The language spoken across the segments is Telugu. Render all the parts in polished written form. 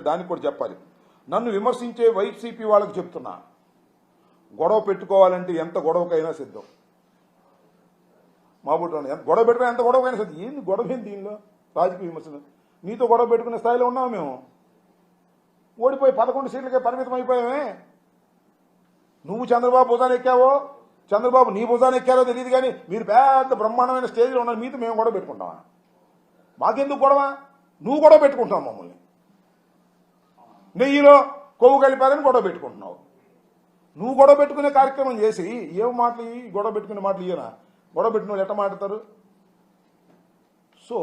దానికి కూడా చెప్పాలి. నన్ను విమర్శించే వైసీపీ వాళ్ళకి చెప్తున్నా, గొడవ పెట్టుకోవాలంటే ఎంత గొడవకైనా సిద్ధం. మాబూట గొడవ పెట్టుకుని ఎంత గొడవకైనా సిద్ధం. ఏంది గొడవ ఏంది దీనిలో? రాజకీయ విమర్శలు. నీతో గొడవ పెట్టుకునే స్థాయిలో ఉన్నాము మేము. ఓడిపోయి 11 సీట్లకే పరిమితం అయిపోయామే. నువ్వు చంద్రబాబు భుజాన్ని ఎక్కావో, చంద్రబాబు నీ భుజాన్ని ఎక్కారో తెలియదు, కానీ మీరు పెద్ద బ్రహ్మాండమైన స్టేజ్లో ఉన్నారు. మీతో మేము గొడవ పెట్టుకుంటావా? మాకెందుకు గొడవ? నువ్వు గొడవ పెట్టుకుంటావు. మమ్మల్ని నెయ్యిలో కొవ్వు కలిపారని గొడవ పెట్టుకుంటున్నావు. నువ్వు గొడవ పెట్టుకునే కార్యక్రమం చేసి ఏం మాటలు గొడవ పెట్టుకునే మాటలు ఇయ్యనా? గొడవ పెట్టిన వాళ్ళు ఎట్ట మాట్లాడతారు? సో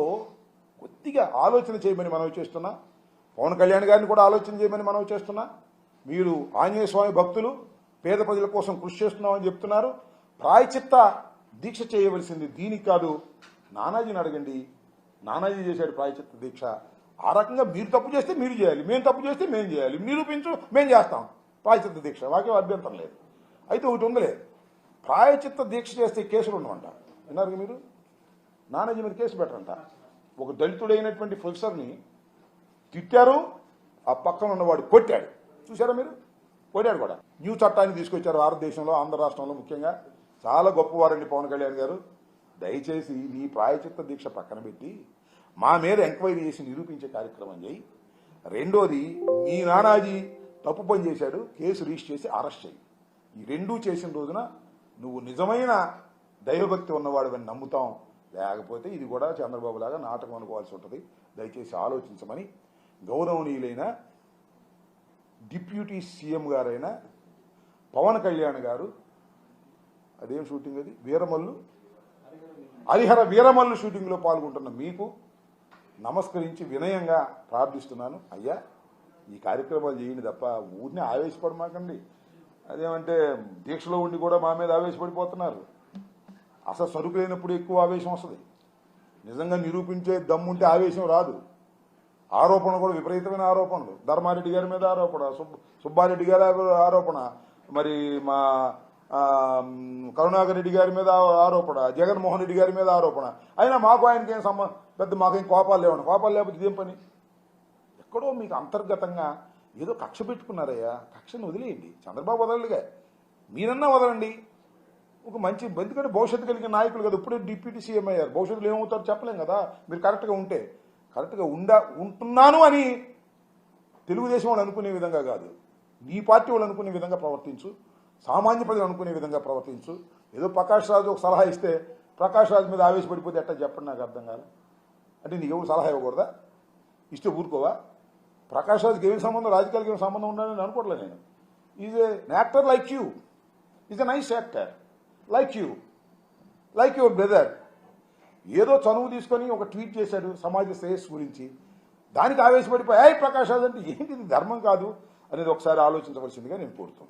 కొద్దిగా ఆలోచన చేయమని మనం చేస్తున్నా. పవన్ కళ్యాణ్ గారిని కూడా ఆలోచన చేయమని మనం చేస్తున్నా. మీరు ఆంజనేయ స్వామి భక్తులు, పేద ప్రజల కోసం కృషి చేస్తున్నామని చెప్తున్నారు. ప్రాయచిత్త దీక్ష చేయవలసింది దీనికి కాదు, నానాజీని అడగండి. నానాజీ చేశాడు ప్రాయచిత్త దీక్ష. ఆ రకంగా మీరు తప్పు చేస్తే మీరు చేయాలి, మేము తప్పు చేస్తే మేము చేయాలి. నిరూపించు, మేము చేస్తాం ప్రాయచిత్త దీక్ష. వాకే అభ్యంతరం లేదు. అయితే ఒకటి ఉందలే, ప్రాయచిత్త దీక్ష చేస్తే కేసులు ఉండవంట. విన్నారు మీరు? నానాజీ మీద కేసు పెట్టరంట. ఒక దళితుడైనటువంటి ప్రొఫెసర్ని తిట్టారు, ఆ పక్కన ఉన్నవాడు కొట్టాడు. చూసారా మీరు? కొట్టాడు కూడా. న్యూ చట్టాన్ని తీసుకొచ్చారు భారతదేశంలో, ఆంధ్ర రాష్ట్రంలో ముఖ్యంగా. చాలా గొప్పవారండి పవన్ కళ్యాణ్ గారు. దయచేసి నీ ప్రాయచిత్త దీక్ష పక్కన పెట్టి మా మీద ఎంక్వైరీ చేసి నిరూపించే కార్యక్రమం చేయి. రెండోది, మీ నానాజీ తప్పు పని చేశాడు, కేసు రిజిస్టర్ చేసి అరెస్ట్ చేయి. ఈ రెండూ చేసిన రోజున నువ్వు నిజమైన దైవభక్తి ఉన్నవాడు అని నమ్ముతాం. లేకపోతే ఇది కూడా చంద్రబాబు లాగా నాటకం అనుకోవాల్సి ఉంటుంది. దయచేసి ఆలోచించమని గౌరవనీయులైన డిప్యూటీ సీఎం గారైన పవన్ కళ్యాణ్ గారు, అదేం షూటింగ్ అది, హరిహర వీరమల్లు షూటింగ్లో పాల్గొంటున్న మీకు నమస్కరించి వినయంగా ప్రార్థిస్తున్నాను. అయ్యా, ఈ కార్యక్రమాలు చేయండి తప్ప ఊరిని ఆవేశపడమాకండి. అదేమంటే దీక్షలో ఉండి కూడా మా మీద ఆవేశపడిపోతున్నారు. అసలు సరుకు లేనప్పుడు ఎక్కువ ఆవేశం వస్తుంది. నిజంగా నిరూపించే దమ్ముంటే ఆవేశం రాదు. ఆరోపణ కూడా విపరీతమైన ఆరోపణలు. ధర్మారెడ్డి గారి మీద ఆరోపణ, సుబ్బారెడ్డి గారి ఆరోపణ, మరి మా కరుణాకర్ రెడ్డి గారి మీద ఆరోపణ, జగన్మోహన్ రెడ్డి గారి మీద ఆరోపణ. అయినా మాకు ఆయనకి ఏం పెద్ద మాకేం కోపాలు లేవండి. కోపాలు లేకపోతే ఇదేం పని? ఎక్కడో మీకు అంతర్గతంగా ఏదో కక్ష పెట్టుకున్నారయ్యా. కక్షను వదిలేయండి. చంద్రబాబు వదలడుగా, మీరన్నా వదలండి. ఒక మంచి, ఎందుకంటే భవిష్యత్తు కలిగిన నాయకులు కదా. ఇప్పుడే డిప్యూటీ సీఎం అయ్యారు. భవిష్యత్తులో ఏమవుతారో చెప్పలేం కదా. మీరు కరెక్ట్గా ఉంటే, కరెక్ట్గా ఉంటున్నాను అని తెలుగుదేశం వాళ్ళు అనుకునే విధంగా కాదు, నీ పార్టీ వాళ్ళు అనుకునే విధంగా ప్రవర్తించు. సామాన్య ప్రజలు అనుకునే విధంగా ప్రవర్తించు. ఏదో ప్రకాష్ రాజు ఒక సలహా ఇస్తే ప్రకాష్ రాజు మీద ఆవేశపడిపోతే ఎట్టా చెప్పండి? నాకు అర్థం కాదు. అంటే నీకు ఎవరు సలహా ఇవ్వకూడదా? ఇస్తే ఊరుకోవా? ప్రకాష్ రాజుకి ఏమి సంబంధం, రాజకీయాలకు ఏమి సంబంధం ఉండాలని అనుకోవట్లేదు నేను. Is an actor like you, is a nice actor like you, like your brother. ఏదో చనువు తీసుకొని ఒక ట్వీట్ చేశాడు సమాజ శ్రేయస్సు గురించి, దానికి ఆవేశపడిపోయి ప్రకాష్ రాజు అంటే ఏంటి, ఇది ధర్మం కాదు అనేది ఒకసారి ఆలోచించవలసిందిగా నేను కోరుతున్నాను.